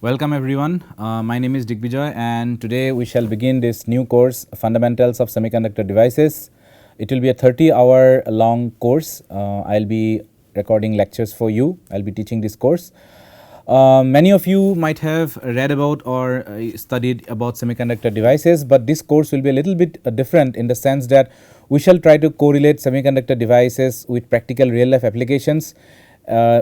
Welcome everyone. My name is Digvijay and today we shall begin this new course, Fundamentals of Semiconductor Devices. It will be a 30-hour long course. I'll be recording lectures for you. I'll be teaching this course. Many of you might have read about or studied about semiconductor devices, but this course will be a little bit different in the sense that we shall try to correlate semiconductor devices with practical real life applications.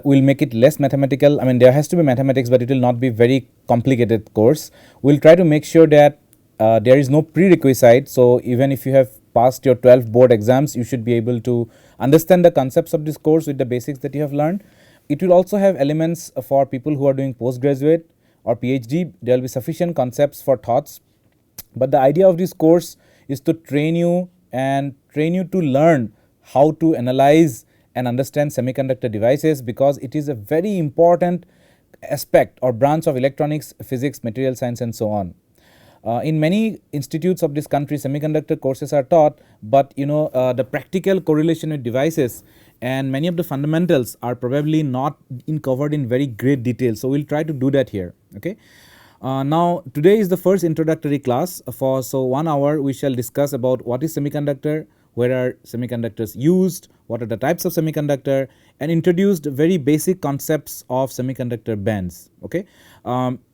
We'll make it less mathematical. I mean, there has to be mathematics, but it will not be very complicated course. We'll try to make sure that there is no prerequisite. So even if you have passed your 12 board exams, you should be able to understand the concepts of this course with the basics that you have learned. It will also have elements for people who are doing postgraduate or PhD. There will be sufficient concepts for thoughts. But the idea of this course is to train you to learn how to analyze and understand semiconductor devices, because it is a very important aspect or branch of electronics, physics, material science and so on. In many institutes of this country, semiconductor courses are taught, but the practical correlation with devices and many of the fundamentals are probably not covered in very great detail. So we'll try to do that here. Okay. Now today is the first introductory class for 1 hour. We shall discuss about what is semiconductor, where are semiconductors used, what are the types of semiconductor, and introduced very basic concepts of semiconductor bands. Okay.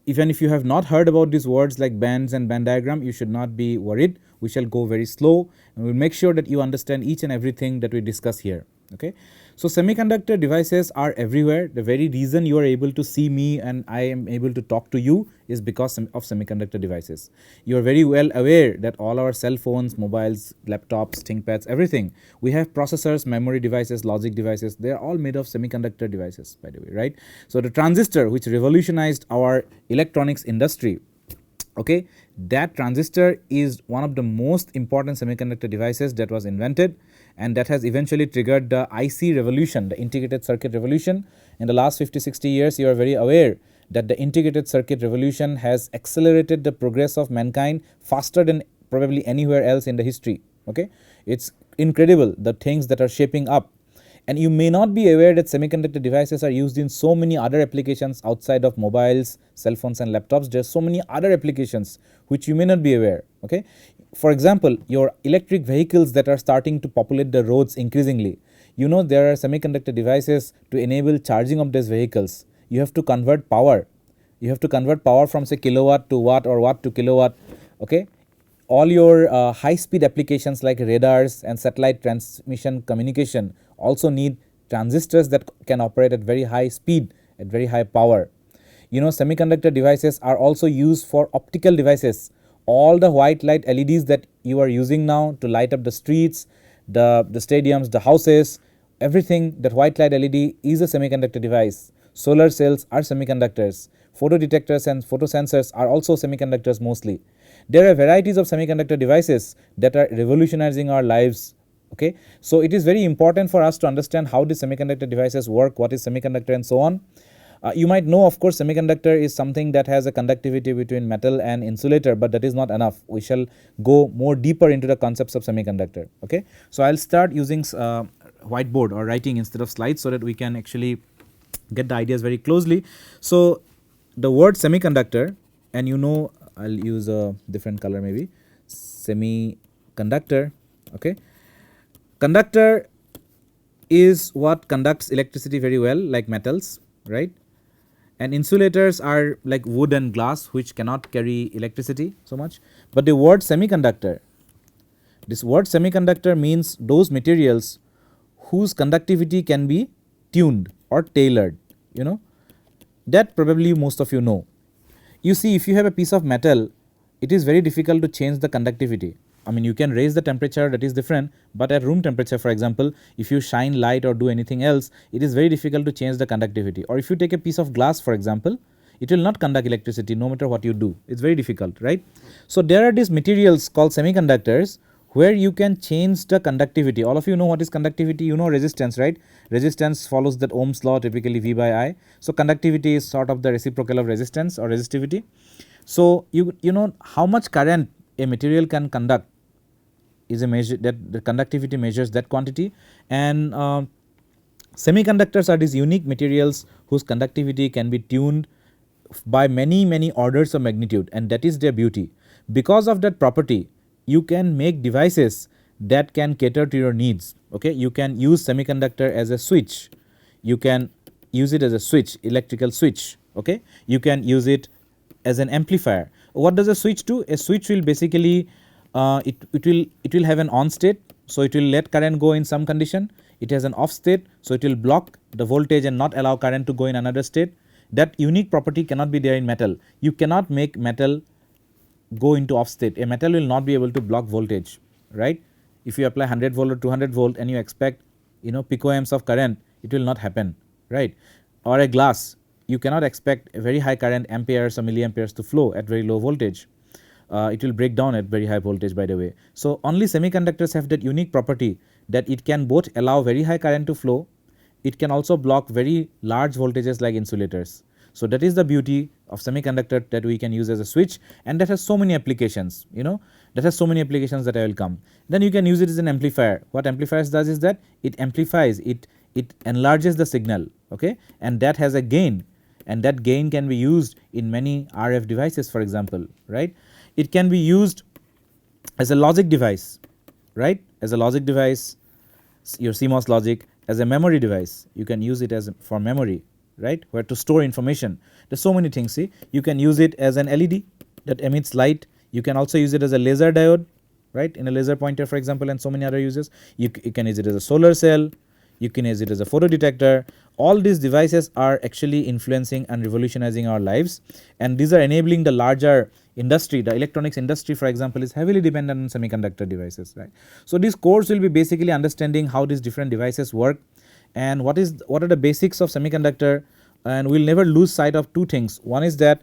Even if you have not heard about these words like bands and band diagram, you should not be worried. We shall go very slow and we'll make sure that you understand each and everything that we discuss here. Okay. So semiconductor devices are everywhere. The very reason you are able to see me and I am able to talk to you is because of semiconductor devices. You are very well aware that all our cell phones, mobiles, laptops, ThinkPads, everything, we have processors, memory devices, logic devices. They are all made of semiconductor devices, by the way, right? So the transistor, which revolutionized our electronics industry, okay, that transistor is one of the most important semiconductor devices that was invented, and that has eventually triggered the IC revolution, the integrated circuit revolution. In the last 50-60 years, you are very aware that the integrated circuit revolution has accelerated the progress of mankind faster than probably anywhere else in the history. Okay, it's incredible the things that are shaping up. And you may not be aware that semiconductor devices are used in so many other applications outside of mobiles, cell phones and laptops. There's so many other applications which you may not be aware. Okay. For example, your electric vehicles that are starting to populate the roads increasingly. There are semiconductor devices to enable charging of these vehicles. You have to convert power. You have to convert power from say kilowatt to watt or watt to kilowatt. Okay. All your high speed applications like radars and satellite transmission communication also need transistors that can operate at very high speed, at very high power. Semiconductor devices are also used for optical devices. All the white light LEDs that you are using now to light up the streets, the stadiums, the houses, everything, that white light LED is a semiconductor device. Solar cells are semiconductors. Photo detectors and photo sensors are also semiconductors mostly. There are varieties of semiconductor devices that are revolutionizing our lives. Okay, so it is very important for us to understand how the semiconductor devices work, what is semiconductor and so on. You might know, of course, semiconductor is something that has a conductivity between metal and insulator, but that is not enough. We shall go more deeper into the concepts of semiconductor. Okay, so I'll start using whiteboard or writing instead of slides so that we can actually get the ideas very closely. So the word semiconductor, and I'll use a different color maybe, semiconductor. Okay, conductor is what conducts electricity very well, like metals, right? And insulators are like wood and glass, which cannot carry electricity so much. But the word semiconductor, this word semiconductor means those materials whose conductivity can be tuned or tailored. That probably most of you know. You see, if you have a piece of metal, it is very difficult to change the conductivity. I mean, you can raise the temperature, that is different, but at room temperature, for example, if you shine light or do anything else, it is very difficult to change the conductivity. Or if you take a piece of glass, for example, it will not conduct electricity no matter what you do. It's very difficult, right? So there are these materials called semiconductors where you can change the conductivity. All of you know what is conductivity. Resistance, right? Resistance follows that Ohm's law, typically V by I. So conductivity is sort of the reciprocal of resistance or resistivity. So you know how much current a material can conduct is a measure, that the conductivity measures that quantity. And semiconductors are these unique materials whose conductivity can be tuned, by many orders of magnitude, and that is their beauty. Because of that property, you can make devices that can cater to your needs. Okay, you can use semiconductor as a switch, you can use it as a switch, electrical switch. Okay, you can use it as an amplifier. What does a switch do? A switch will basically it will have an on state, so it will let current go in some condition. It has an off state, so it will block the voltage and not allow current to go in another state. That unique property cannot be there in metal. You cannot make metal go into off state. A metal will not be able to block voltage, right? If you apply 100 volt or 200 volt and you expect picoamps of current, it will not happen, right? Or a glass, you cannot expect a very high current, amperes or milliamperes, to flow at very low voltage. It will break down at very high voltage, by the way. So only semiconductors have that unique property that it can both allow very high current to flow, it can also block very large voltages like insulators. So that is the beauty of semiconductor, that we can use as a switch, and that has so many applications, that has so many applications that I will come. Then you can use it as an amplifier. What amplifiers does is that it amplifies, it enlarges the signal, okay, and that has a gain, and that gain can be used in many RF devices, for example, right. It can be used as a logic device, right, as a logic device, your CMOS logic, as a memory device. You can use it as for memory, right, where to store information. There's so many things. See, you can use it as an LED that emits light. You can also use it as a laser diode, right, in a laser pointer, for example, and so many other uses. You can use it as a solar cell. You can use it as a photo detector. All these devices are actually influencing and revolutionizing our lives, and these are enabling the larger industry. The electronics industry, for example, is heavily dependent on semiconductor devices, right. So this course will be basically understanding how these different devices work and what are the basics of semiconductor, and we'll never lose sight of two things. One is that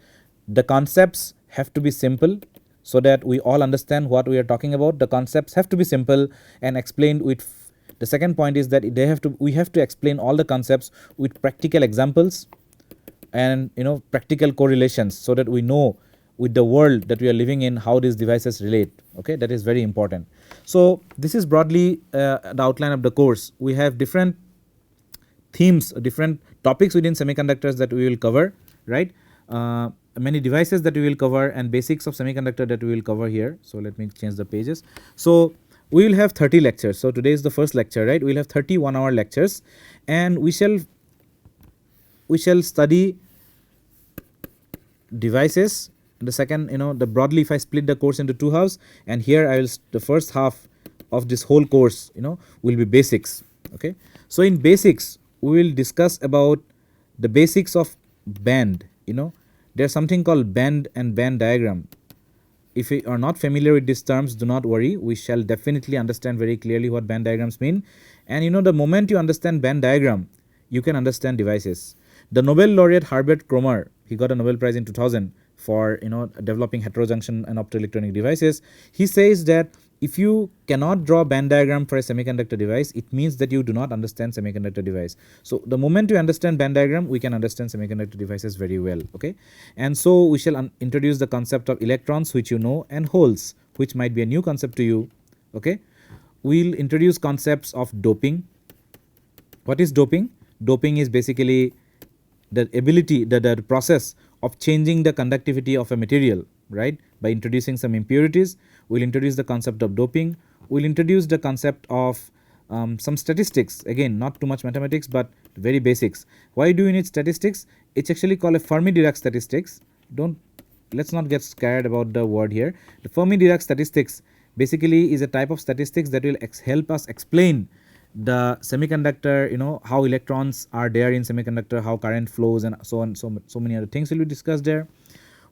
the concepts have to be simple so that we all understand what we are talking about. The concepts have to be simple and explained with the second point is that we have to explain all the concepts with practical examples and practical correlations, so that we know with the world that we are living in how these devices relate. Okay, that is very important. So this is broadly the outline of the course. We have different themes, different topics within semiconductors that we will cover, right. Many devices that we will cover and basics of semiconductor that we will cover here. So let me change the pages. So we will have 30 lectures. So today is the first lecture, right. We will have 30 1-hour lectures, and we shall study devices. The second, the broadly, if I split the course into two halves, and here I will the first half of this whole course will be basics. Okay, so in basics we will discuss about the basics of band. There's something called band and band diagram. If you are not familiar with these terms, do not worry, we shall definitely understand very clearly what band diagrams mean. And the moment you understand band diagram, you can understand devices. The Nobel laureate Herbert Kromer, he got a Nobel Prize in 2000 for developing heterojunction and optoelectronic devices. He says that if you cannot draw band diagram for a semiconductor device, it means that you do not understand semiconductor device. So the moment you understand band diagram, we can understand semiconductor devices very well. Okay, and so we shall introduce the concept of electrons, which and holes, which might be a new concept to you. Okay, we'll introduce concepts of doping. What is doping? Doping is basically the ability, the process of changing the conductivity of a material, right, by introducing some impurities. We'll introduce the concept of doping. We'll introduce the concept of some statistics. Again, not too much mathematics, but very basics. Why do you need statistics? It's actually called a Fermi-Dirac statistics. Let's not get scared about the word here. The Fermi-Dirac statistics basically is a type of statistics that will help us explain the semiconductor, how electrons are there in semiconductor, how current flows, and so on. So many other things will be discussed there.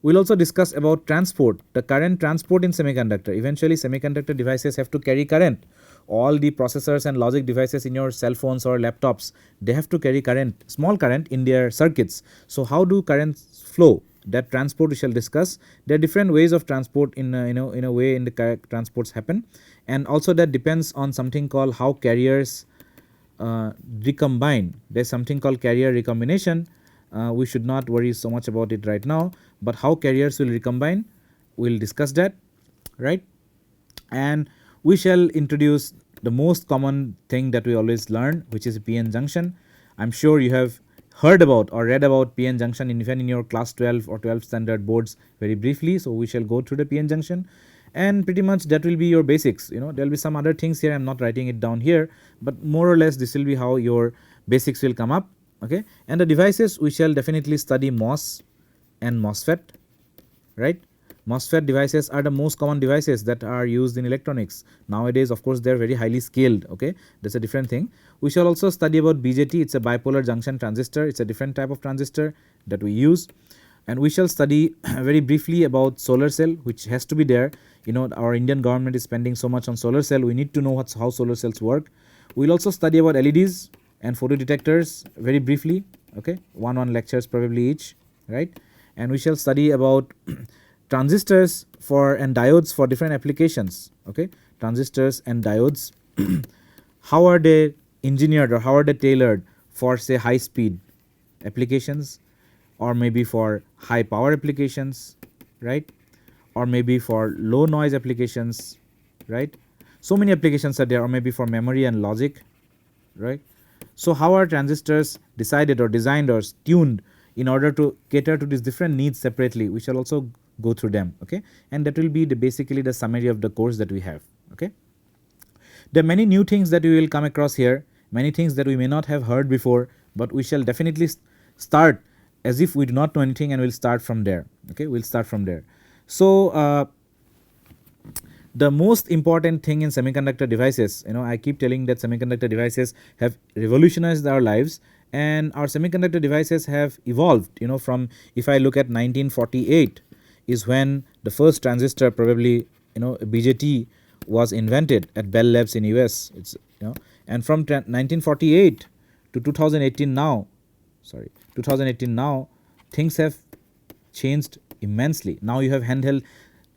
We'll also discuss about transport, the current transport in semiconductor. Eventually semiconductor devices have to carry current. All the processors and logic devices in your cell phones or laptops, they have to carry current, small current in their circuits. So how do currents flow? That transport we shall discuss. There are different ways of transport in a way in the transports happen, and also that depends on something called how carriers recombine. There's something called carrier recombination. We should not worry so much about it right now, but how carriers will recombine, we'll discuss that, right. And we shall introduce the most common thing that we always learn, which is PN junction. I'm sure you have heard about or read about PN junction even in your class 12 or 12 standard boards very briefly. So we shall go through the PN junction, and pretty much that will be your basics. There will be some other things here, I am not writing it down here, but more or less this will be how your basics will come up. Okay, and the devices we shall definitely study MOS and MOSFET, right. MOSFET devices are the most common devices that are used in electronics nowadays. Of course, they are very highly scaled. Okay, that's a different thing. We shall also study about BJT. It's a bipolar junction transistor. It's a different type of transistor that we use. And we shall study very briefly about solar cell, which has to be there. Our Indian government is spending so much on solar cell. We need to know how solar cells work. We'll also study about LEDs and photo detectors very briefly. Okay, one lectures probably each, right. And we shall study about transistors and diodes for different applications. Okay, transistors and diodes, how are they engineered or how are they tailored for, say, high speed applications, or maybe for high power applications, right, or maybe for low noise applications, right. So many applications are there, or maybe for memory and logic, right. So how are transistors decided or designed or tuned in order to cater to these different needs separately? We shall also go through them. Okay, and that will be basically the summary of the course that we have. Okay, there are many new things that we will come across here, many things that we may not have heard before, but we shall definitely start as if we do not know anything, and we'll start from there. Okay, we'll start from there. So the most important thing in semiconductor devices, I keep telling that semiconductor devices have revolutionized our lives, and our semiconductor devices have evolved, from, if I look at 1948 is when the first transistor, probably, BJT, was invented at Bell Labs in US. It's, and from 1948 to 2018 now, 2018 now, things have changed immensely. Now you have handheld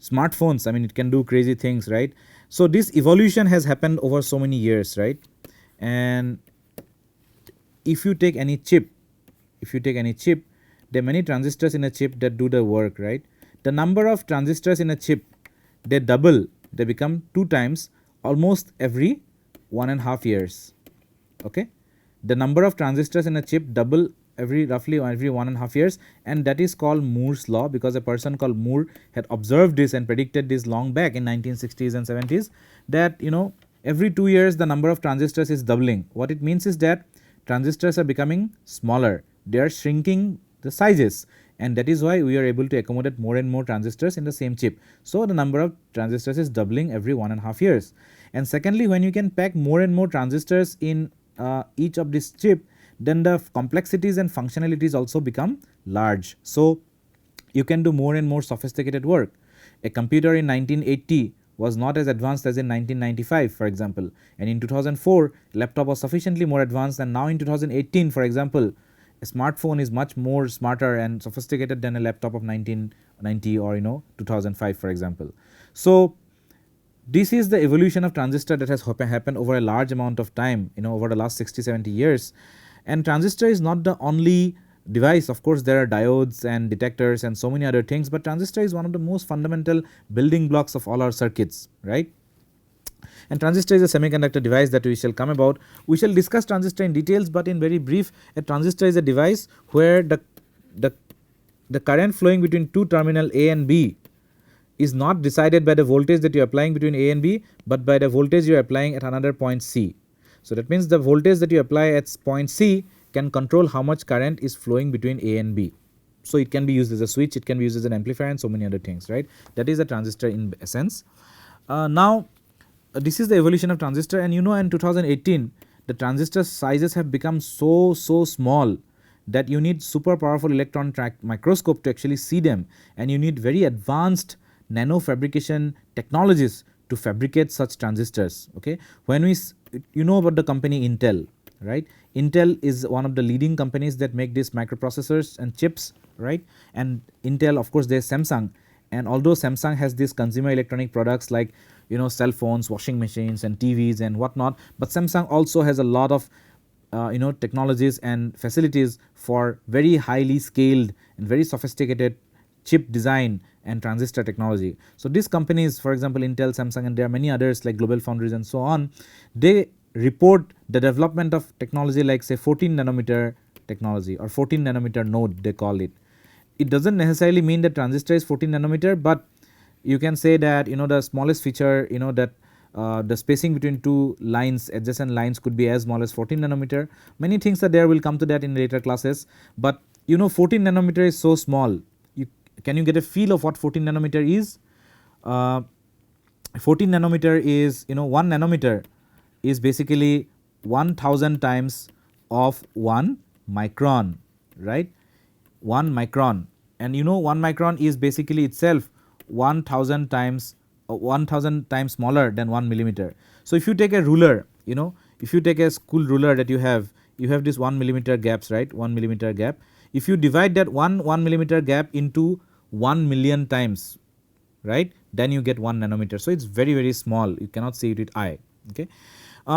smartphones. I mean, it can do crazy things, right. So this evolution has happened over so many years, right. And if you take any chip, there are many transistors in a chip that do the work, right. The number of transistors in a chip, they double, they become 2 times almost every 1.5 years. Okay, the number of transistors in a chip double roughly every 1.5 years, and that is called Moore's law, because a person called Moore had observed this and predicted this long back in 1960s and 70s, that every 2 years the number of transistors is doubling. What it means is that transistors are becoming smaller, they are shrinking the sizes, and that is why we are able to accommodate more and more transistors in the same chip. So the number of transistors is doubling every 1.5 years. And secondly, when you can pack more and more transistors in each of this chip, then the complexities and functionalities also become large. So you can do more and more sophisticated work. A computer in 1980 was not as advanced as in 1995, for example, and in 2004 laptop was sufficiently more advanced, and now in 2018, for example, a smartphone is much more smarter and sophisticated than a laptop of 1990 or 2005, for example. So this is the evolution of transistor that has happened over a large amount of time, over the last 60-70 years. And transistor is not the only device. Of course, there are diodes and detectors and so many other things, but transistor is one of the most fundamental building blocks of all our circuits, right. And transistor is a semiconductor device that we shall come about. We shall discuss transistor in details, but in very brief, a transistor is a device where the current flowing between two terminal A and B is not decided by the voltage that you are applying between A and B, but by the voltage you are applying at another point C. So that means the voltage that you apply at point C can control how much current is flowing between A and B. So it can be used as a switch, it can be used as an amplifier, and so many other things, right. That is a transistor in essence. Now this is the evolution of transistor, and in 2018 the transistor sizes have become so small that you need super powerful electron microscope to actually see them, and you need very advanced nano fabrication technologies to fabricate such transistors. Okay, when we about the company Intel, right. Intel is one of the leading companies that make these microprocessors and chips, right. And Intel, of course, there's Samsung, and although Samsung has these consumer electronic products like cell phones, washing machines and TVs and whatnot, but Samsung also has a lot of technologies and facilities for very highly scaled and very sophisticated chip design and transistor technology. So these companies, for example Intel, Samsung, and there are many others like Global Foundries and so on, they report the development of technology like say 14 nanometer technology, or 14 nanometer node they call it. It doesn't necessarily mean that transistor is 14 nanometer, but you can say that the smallest feature, that the spacing between two lines, adjacent lines, could be as small as 14 nanometer. Many things are there, will come to that in later classes, but 14 nanometer is so small. Can you get a feel of what 14 nanometer is? 14 nanometer is, 1 nanometer is basically 1000 times of 1 micron, right? 1 micron, and 1 micron is basically itself 1000 times 1000 times smaller than 1 millimeter. So if you take a ruler, if you take a school ruler that you have this 1 millimeter gaps, right? 1 millimeter gap. If you divide that 1 millimeter gap into 1 million times, right, then you get 1 nanometer. So it's very, very small, you cannot see it with eye. Okay.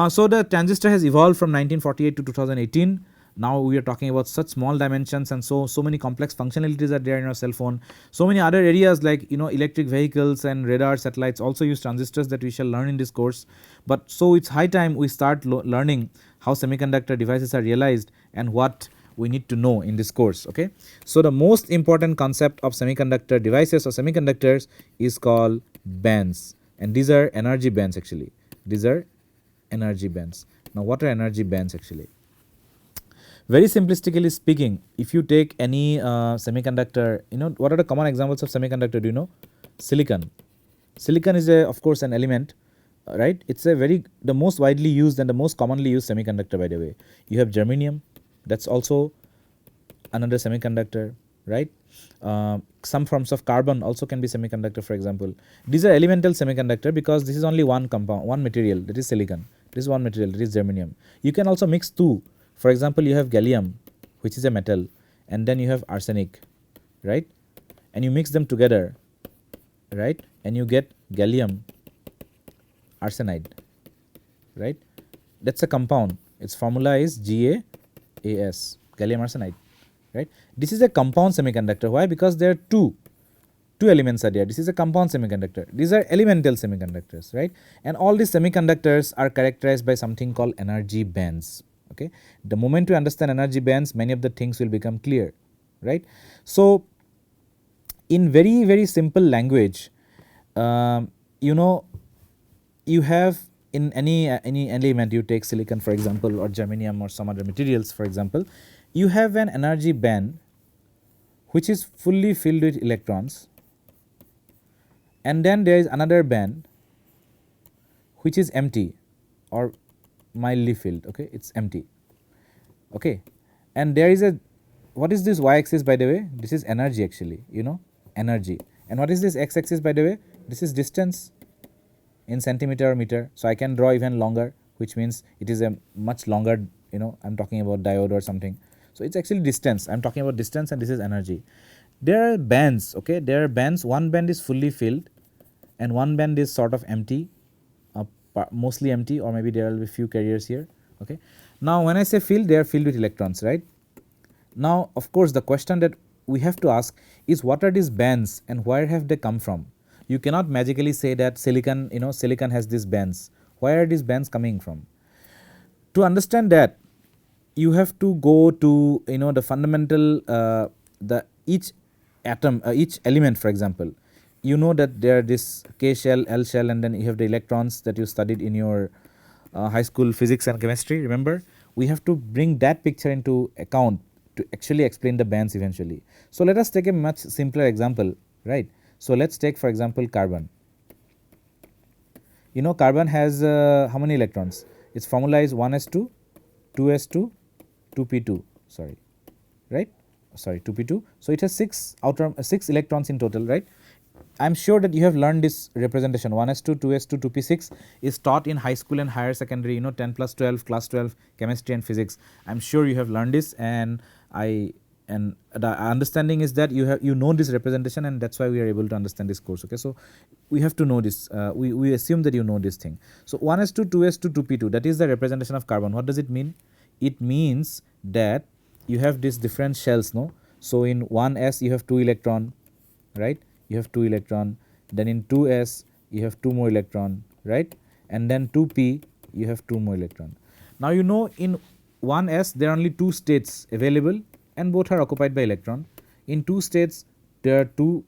So the transistor has evolved from 1948 to 2018. Now we are talking about such small dimensions, and so many complex functionalities are there in our cell phone. So many other areas like electric vehicles and radar satellites also use transistors that we shall learn in this course. But so it's high time we start learning how semiconductor devices are realized and what we need to know in this course. Okay. So the most important concept of semiconductor devices or semiconductors is called bands, and these are energy bands actually. These are energy bands. Now what are energy bands actually? Very simplistically speaking, if you take any semiconductor, what are the common examples of semiconductor? Do you know? Silicon. Silicon is of course an element, right? It's the most widely used and the most commonly used semiconductor, by the way. You have germanium, that's also another semiconductor, right? Some forms of carbon also can be semiconductor, for example. These are elemental semiconductor because this is only one compound, one material, that is silicon. This is one material, that is germanium. You can also mix two. For example, you have gallium, which is a metal, and then you have arsenic, right? And you mix them together, right? And you get gallium arsenide, right? That's a compound. Its formula is GaAs, gallium arsenide, right? This is a compound semiconductor. Why? Because there are two elements are there. This is a compound semiconductor. These are elemental semiconductors, right? And all these semiconductors are characterized by something called energy bands. Okay. The moment you understand energy bands, many of the things will become clear, right? So in very, very simple language, you have in any element, you take silicon for example, or germanium or some other materials for example, you have an energy band which is fully filled with electrons, and then there is another band which is empty or mildly filled. Okay, it's empty. Okay, and there is what is this y-axis, by the way? This is energy actually, energy. And what is this x-axis, by the way? This is distance in centimeter or meter. So I can draw even longer, which means it is a much longer, I'm talking about diode or something. So it's actually distance. I'm talking about distance, and this is energy. There are bands. Okay, there are bands. One band is fully filled and one band is sort of empty, mostly empty, or maybe there will be few carriers here. Okay. Now when I say filled, they are filled with electrons, right? Now of course the question that we have to ask is, what are these bands and where have they come from? You cannot magically say that silicon, silicon has these bands. Where are these bands coming from? To understand that, you have to go to the fundamental the each atom, each element, for example. That there are this K shell, L shell, and then you have the electrons that you studied in your high school physics and chemistry. Remember, we have to bring that picture into account to actually explain the bands eventually. So let us take a much simpler example, right? So let's take for example carbon. Carbon has how many electrons? Its formula is 1s2, 2s2, 2p2, sorry, right? Sorry, 2p2. So it has 6 electrons in total, right? I'm sure that you have learned this representation. 1s2, 2s2, 2p6 is taught in high school and higher secondary, 10 plus 12, class 12, chemistry and physics. I'm sure you have learned this, and the understanding is that you know this representation, and that's why we are able to understand this course. Okay, so we have to know this. We assume that you know this thing. So 1s2, 2s2, 2p2, that is the representation of carbon. What does it mean? It means that you have these different shells, no? So in 1s you have 2 electron, right? You have 2 electron. Then in 2s you have 2 more electron, right? And then 2p you have 2 more electron. Now in 1s there are only two states available and both are occupied by electron. In two states there are two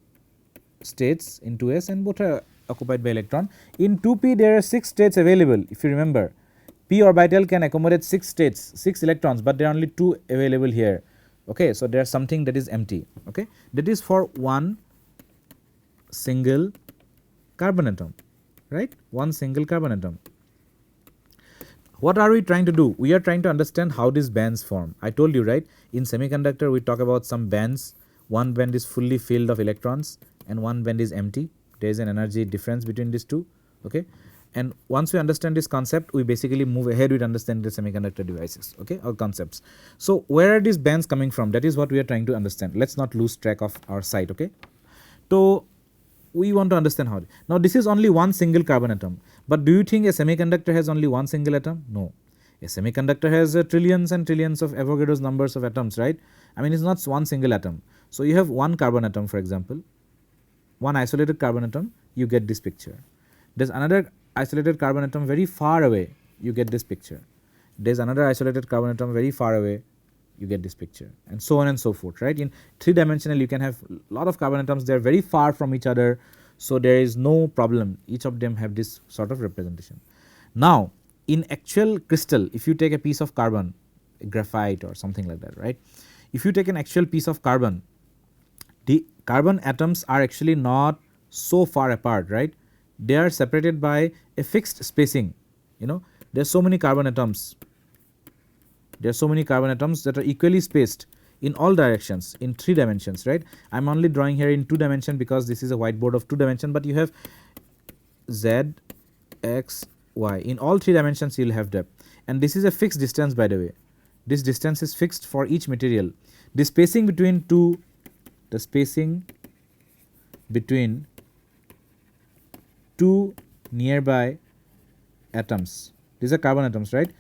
states in 2s and both are occupied by electron. In 2p there are 6 states available. If you remember, p orbital can accommodate 6 states, 6 electrons, but there are only 2 available here. Okay, so there is something that is empty. Okay, that is for one single carbon atom, right? One single carbon atom. What are we trying to do? We are trying to understand how these bands form. I told you, right? In semiconductor we talk about some bands. One band is fully filled of electrons and one band is empty. There is an energy difference between these two. Okay, and once we understand this concept, we basically move ahead with understanding the semiconductor devices, okay, or concepts. So where are these bands coming from? That is what we are trying to understand. Let's not lose track of our sight. Okay, so we want to understand how. Now this is only one single carbon atom, but do you think a semiconductor has only one single atom? No, a semiconductor has trillions and trillions of Avogadro's numbers of atoms, right? I mean, it's not one single atom. So you have one carbon atom, for example, one isolated carbon atom, you get this picture. There's another isolated carbon atom very far away, you get this picture. There's another isolated carbon atom very far away, you get this picture, and so on and so forth, right? In 3-dimensional you can have a lot of carbon atoms, they are very far from each other, so there is no problem, each of them have this sort of representation. Now in actual crystal, if you take a piece of carbon, graphite or something like that, right? If you take an actual piece of carbon, the carbon atoms are actually not so far apart, right? They are separated by a fixed spacing. You know, there are so many carbon atoms. There are so many carbon atoms that are equally spaced in all directions in 3 dimensions, right? I am only drawing here in 2 dimension because this is a whiteboard of 2 dimension, but you have z, x, y. In all 3 dimensions you will have that. And this is a fixed distance, by the way. This distance is fixed for each material. The spacing between two nearby atoms, these are carbon atoms, right?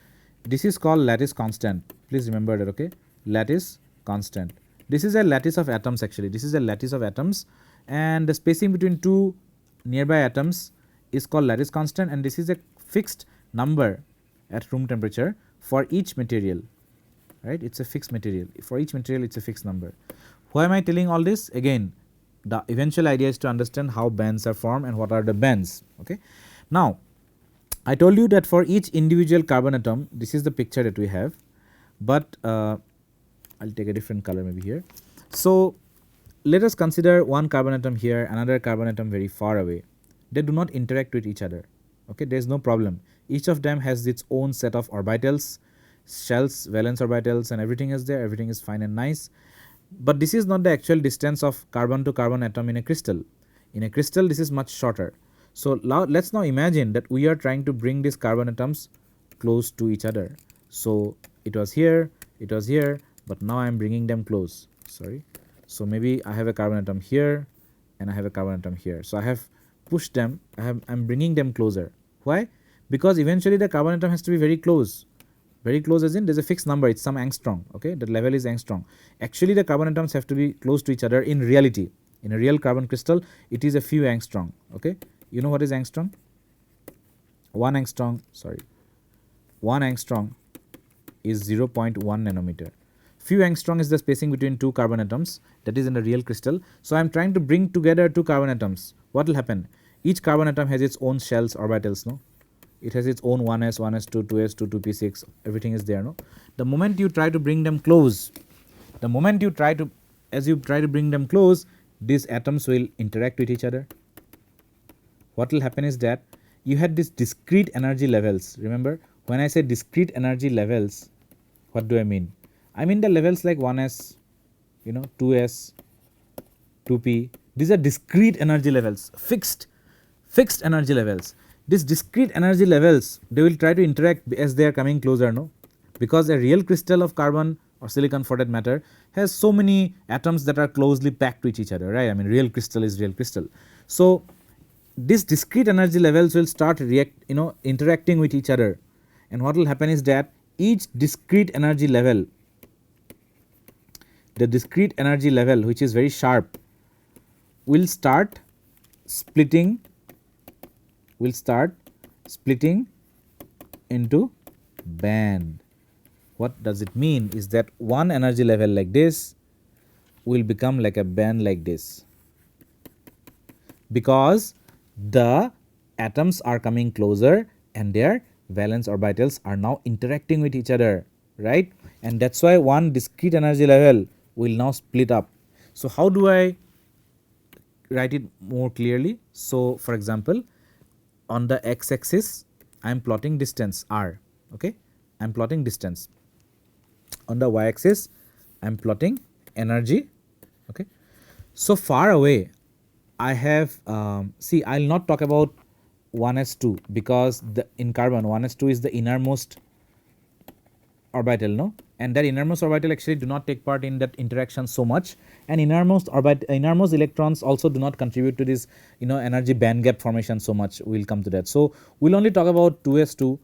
This is called lattice constant. Please remember that, okay? Lattice constant. This is a lattice of atoms actually. This is a lattice of atoms, and the spacing between two nearby atoms is called lattice constant, and this is a fixed number at room temperature for each material, right? It's a fixed material. For each material it's a fixed number. Why am I telling all this? Again, the eventual idea is to understand how bands are formed and what are the bands. Okay. Now I told you that for each individual carbon atom, this is the picture that we have, but I'll take a different color maybe here. So let us consider one carbon atom here, another carbon atom very far away. They do not interact with each other. Okay, there is no problem. Each of them has its own set of orbitals, shells, valence orbitals, and everything is there. Everything is fine and nice. But this is not the actual distance of carbon to carbon atom in a crystal. In a crystal, this is much shorter. So let's now imagine that we are trying to bring these carbon atoms close to each other. So it was here, but now I am bringing them close. Sorry. So maybe I have a carbon atom here and I have a carbon atom here. So I have pushed them, I'm bringing them closer. Why? Because eventually the carbon atom has to be very close. Very close as in there's a fixed number, it's some angstrom, okay? The level is angstrom. Actually the carbon atoms have to be close to each other in reality. In a real carbon crystal, it is a few angstrom, okay? You know what is angstrom? 1 angstrom is 0.1 nanometer. Few angstrom is the spacing between two carbon atoms, that is in a real crystal. So I am trying to bring together two carbon atoms. What will happen? Each carbon atom has its own shells, orbitals, no? It has its own 1s, 1s2, 2s2, 2p6, everything is there, no? The moment you try to bring them close, as you try to bring them close, these atoms will interact with each other. What will happen is that you had these discrete energy levels. Remember, when I say discrete energy levels, what do I mean? I mean the levels like 1s, 2s, 2p. These are discrete energy levels, fixed energy levels. These discrete energy levels, they will try to interact as they are coming closer, no? Because a real crystal of carbon or silicon for that matter has so many atoms that are closely packed with each other, right? I mean, real crystal is real crystal. So these discrete energy levels will start interacting with each other, and what will happen is that each discrete energy level, the discrete energy level which is very sharp, will start splitting into band. what does it mean is that one energy level like this will become like a band like this, because the atoms are coming closer and their valence orbitals are now interacting with each other, right? And that's why one discrete energy level will now split up. So how do I write it more clearly? So for example, on the x axis I am plotting distance r, okay, I am plotting distance. On the y axis I am plotting energy, okay. So far away I have see, I will not talk about 1s2 because the in carbon 1s2 is the innermost orbital, no, and that innermost orbital actually do not take part in that interaction so much, and innermost electrons also do not contribute to this energy band gap formation so much. We will come to that. So we will only talk about 2s2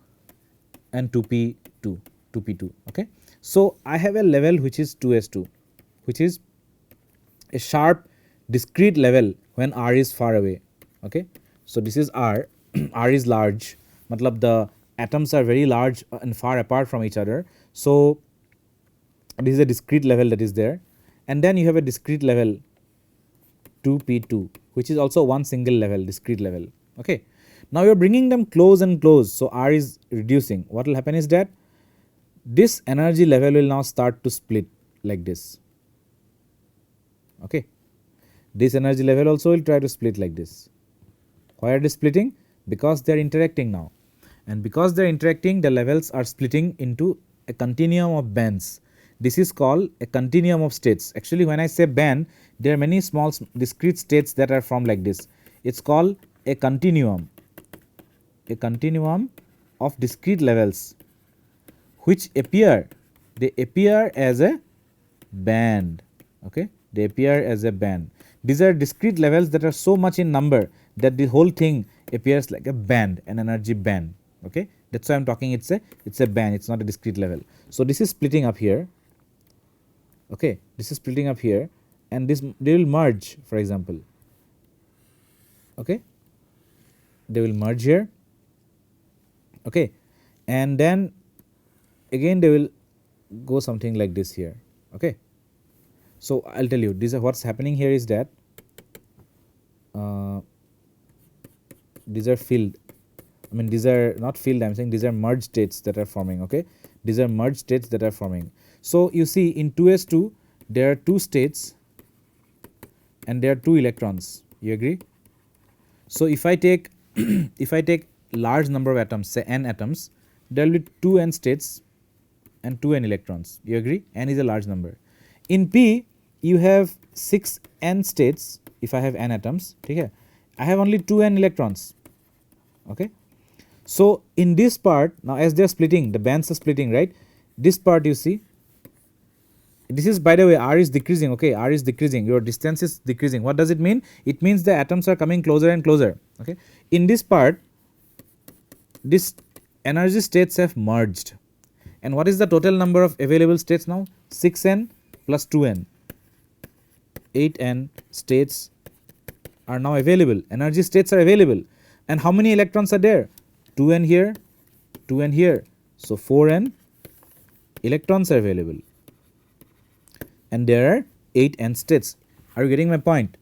and 2p2, okay. So I have a level which is 2s2, which is a sharp discrete level when r is far away, okay. So this is r r is large, matlab the atoms are very large and far apart from each other. So this is a discrete level that is there, and then you have a discrete level 2p2, which is also one single level, discrete level, okay. Now you are bringing them close and close, so r is reducing. What will happen is that this energy level will now start to split like this, okay. This energy level also will try to split like this. Why are they splitting? Because they are interacting now, and because they are interacting, the levels are splitting into a continuum of bands. This is called a continuum of states. Actually, when I say band, there are many small discrete states that are formed like this. It's called a continuum of discrete levels which appear, they appear as a band, okay, they appear as a band. These are discrete levels that are so much in number that the whole thing appears like a band, an energy band, okay. That's why I'm talking it's a band, it's not a discrete level. So this is splitting up here, okay, this is splitting up here, and this they will merge, for example, okay, they will merge here, okay, and then again they will go something like this here, okay. So I'll tell you, these are what's happening here is that these are filled, I mean these are not filled, I'm saying these are merged states that are forming, okay, these are merged states that are forming. So you see in 2s2 there are two states and there are two electrons, you agree? So if I take if I take large number of atoms, say n atoms, there will be 2n states and 2n electrons, you agree? N is a large number. In P you have 6n states. If I have n atoms, okay, I have only 2n electrons, okay. So in this part now, as they are splitting, the bands are splitting, right? This part you see, this is, by the way, r is decreasing, okay, r is decreasing, your distance is decreasing. What does it mean? It means the atoms are coming closer and closer, okay. In this part, this energy states have merged, and what is the total number of available states now? 6n plus 2n, 8n states are now available, energy states are available. And how many electrons are there? 2n here, 2n here, so 4n electrons are available, and there are 8n states. Are you getting my point?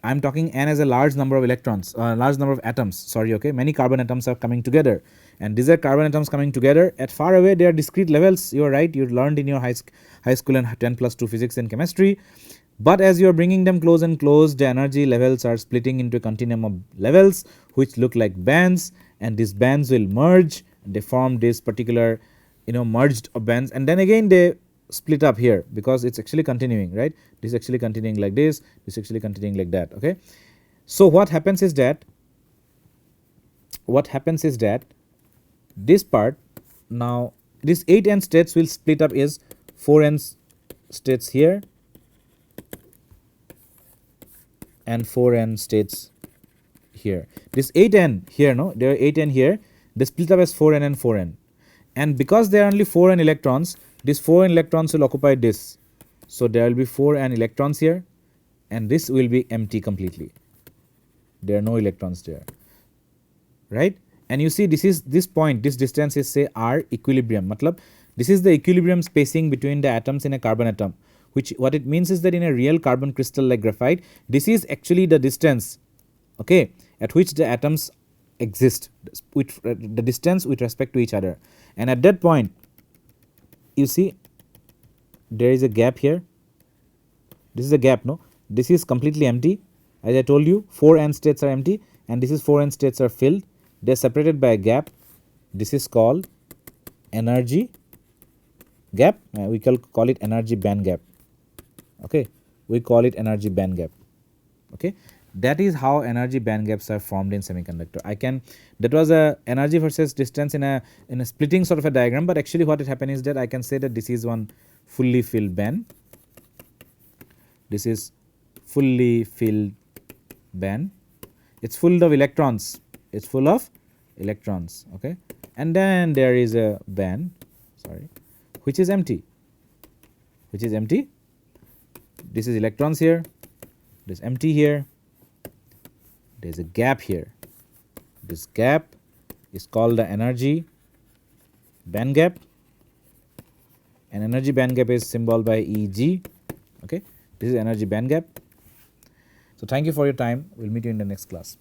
I am talking n as a large number of electrons, large number of atoms, sorry, okay. Many carbon atoms are coming together, and these are carbon atoms coming together. At far away they are discrete levels, you are right, you learned in your high school and 10+2 physics and chemistry. But as you are bringing them close and close, the energy levels are splitting into a continuum of levels which look like bands, and these bands will merge, they form this particular merged bands, and then again they split up here because it's actually continuing, right? This is actually continuing like this is actually continuing like that, okay. So what happens is that this part now, this 8n states will split up as 4n states here and 4n states here. This 8n here, no, there are 8n here, they split up as 4n and 4n, and because there are only 4n electrons, these 4n electrons will occupy this. So there will be 4n electrons here, and this will be empty completely, there are no electrons there, right? And you see this is this point, this distance is say r equilibrium, matlab This is the equilibrium spacing between the atoms in a carbon atom, which what it means is that in a real carbon crystal like graphite, this is actually the distance, okay, at which the atoms exist, with the distance with respect to each other. And at that point, you see there is a gap here. This is a gap, no? This is completely empty. As I told you, 4 n states are empty, and this is 4 n states are filled. They are separated by a gap. This is called energy gap. We call it energy band gap. Okay, we call it energy band gap. Okay, that is how energy band gaps are formed in semiconductor. That was a energy versus distance in a splitting sort of a diagram, but actually what it happened is that I can say that this is one fully filled band. This is fully filled band. It's full of electrons. It's full of electrons. Okay, and then there is a band, sorry, which is empty. Which is empty. This is electrons here. This empty here. There's a gap here. This gap is called the energy band gap, and energy band gap is symbolized by Eg. Okay, this is energy band gap. So thank you for your time. We'll meet you in the next class.